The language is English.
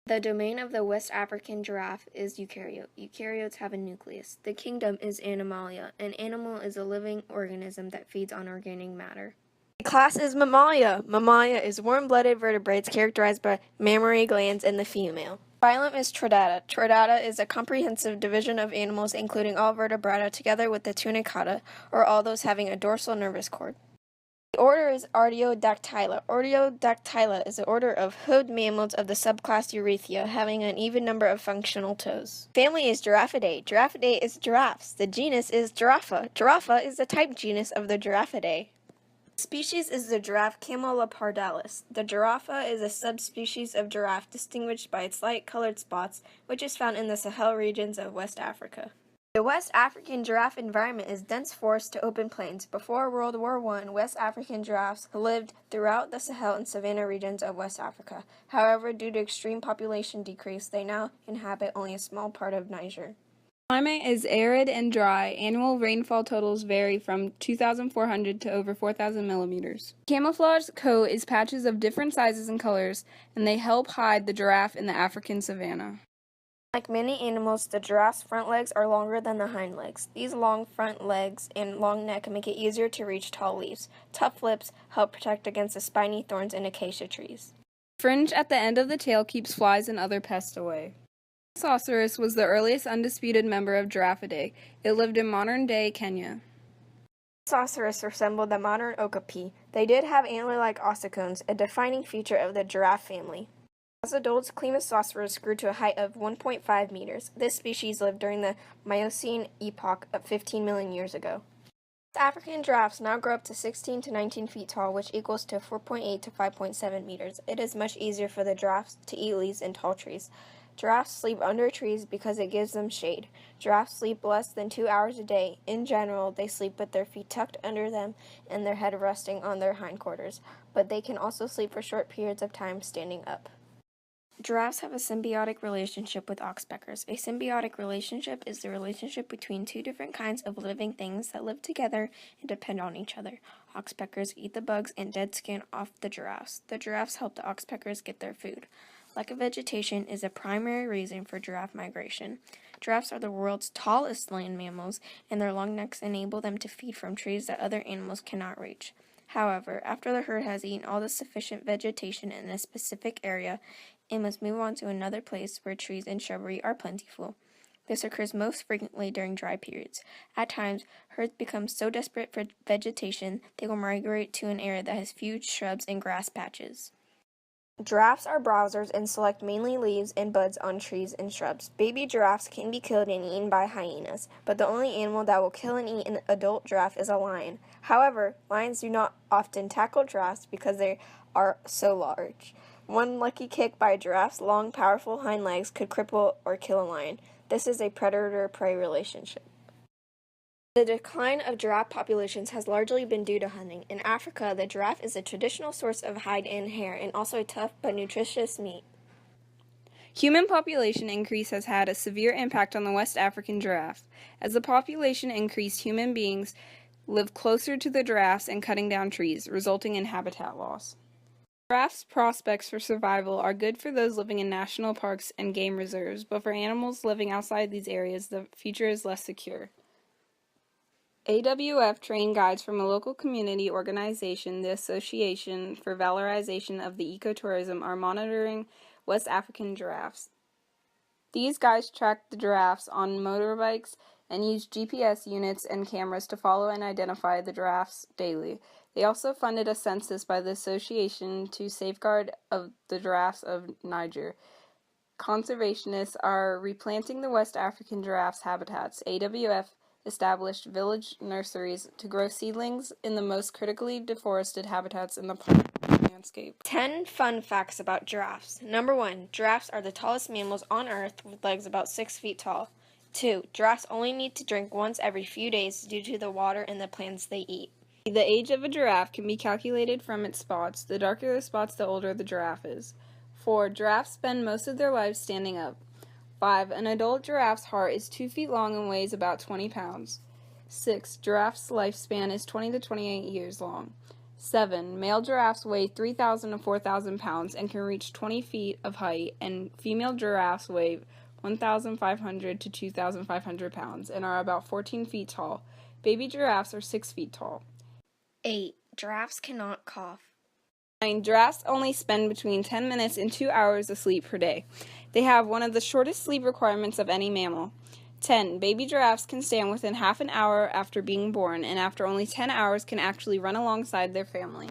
The domain of the West African giraffe is eukaryote. Eukaryotes have a nucleus. The kingdom is Animalia. An animal is a living organism that feeds on organic matter. The class is Mammalia. Mammalia is warm-blooded vertebrates characterized by mammary glands in the female. Phylum is Chordata. Chordata is a comprehensive division of animals including all vertebrata together with the tunicata, or all those having a dorsal nervous cord. The order is Artiodactyla. Artiodactyla is an order of hoofed mammals of the subclass Eurythia, having an even number of functional toes. Family is Giraffidae. Giraffidae is giraffes. The genus is Giraffa. Giraffa is the type genus of the Giraffidae. The species is the giraffe Camelopardalis. The giraffa is a subspecies of giraffe distinguished by its light-colored spots, which is found in the Sahel regions of West Africa. The West African giraffe environment is dense forest to open plains. Before World War I, West African giraffes lived throughout the Sahel and savanna regions of West Africa. However, due to extreme population decrease, they now inhabit only a small part of Niger. Climate is arid and dry. Annual rainfall totals vary from 2,400 to over 4,000 millimeters. Camouflage coat is patches of different sizes and colors, and they help hide the giraffe in the African savanna. Like many animals, the giraffe's front legs are longer than the hind legs. These long front legs and long neck make it easier to reach tall leaves. Tough lips help protect against the spiny thorns in acacia trees. Fringe at the end of the tail keeps flies and other pests away. Rhinoceros was the earliest undisputed member of Giraffidae. It lived in modern-day Kenya. Rhinoceros resembled the modern okapi. They did have antler-like ossicones, a defining feature of the giraffe family. As adults, Climaxosaurus grew to a height of 1.5 meters. This species lived during the Miocene epoch of 15 million years ago. African giraffes now grow up to 16 to 19 feet tall, which equals to 4.8 to 5.7 meters. It is much easier for the giraffes to eat leaves in tall trees. Giraffes sleep under trees because it gives them shade. Giraffes sleep less than 2 hours a day. In general, they sleep with their feet tucked under them and their head resting on their hindquarters, but they can also sleep for short periods of time standing up. Giraffes have a symbiotic relationship with oxpeckers. A symbiotic relationship is the relationship between two different kinds of living things that live together and depend on each other. Oxpeckers eat the bugs and dead skin off the giraffes. The giraffes help the oxpeckers get their food. Lack of vegetation is a primary reason for giraffe migration. Giraffes are the world's tallest land mammals, and their long necks enable them to feed from trees that other animals cannot reach. However, after the herd has eaten all the sufficient vegetation in a specific area, it must move on to another place where trees and shrubbery are plentiful. This occurs most frequently during dry periods. At times, herds become so desperate for vegetation, they will migrate to an area that has few shrubs and grass patches. Giraffes are browsers and select mainly leaves and buds on trees and shrubs. Baby giraffes can be killed and eaten by hyenas, but the only animal that will kill and eat an adult giraffe is a lion. However, lions do not often tackle giraffes because they are so large. One lucky kick by a giraffe's long, powerful hind legs could cripple or kill a lion. This is a predator-prey relationship. The decline of giraffe populations has largely been due to hunting. In Africa, the giraffe is a traditional source of hide and hair, and also a tough but nutritious meat. Human population increase has had a severe impact on the West African giraffe. As the population increased, human beings live closer to the giraffes and cutting down trees, resulting in habitat loss. Giraffes' prospects for survival are good for those living in national parks and game reserves, but for animals living outside these areas, the future is less secure. AWF trained guides from a local community organization, the Association for Valorization of the Ecotourism, are monitoring West African giraffes. These guides track the giraffes on motorbikes and use GPS units and cameras to follow and identify the giraffes daily. They also funded a census by the association to safeguard of the giraffes of Niger. Conservationists are replanting the West African giraffes' habitats. AWF established village nurseries to grow seedlings in the most critically deforested habitats in the landscape. 10 fun facts about giraffes. Number 1. Giraffes are the tallest mammals on Earth with legs about 6 feet tall. 2. Giraffes only need to drink once every few days due to the water in the plants they eat. The age of a giraffe can be calculated from its spots. The darker the spots, the older the giraffe is. 4. Giraffes spend most of their lives standing up. 5. An adult giraffe's heart is 2 feet long and weighs about 20 pounds. 6. Giraffe's lifespan is 20 to 28 years long. 7. Male giraffes weigh 3,000 to 4,000 pounds and can reach 20 feet of height, and female giraffes weigh 1,500 to 2,500 pounds and are about 14 feet tall. Baby giraffes are 6 feet tall. 8. Giraffes cannot cough. 9. Giraffes only spend between 10 minutes and 2 hours of sleep per day. They have one of the shortest sleep requirements of any mammal. 10. Baby giraffes can stand within half an hour after being born, and after only 10 hours can actually run alongside their family.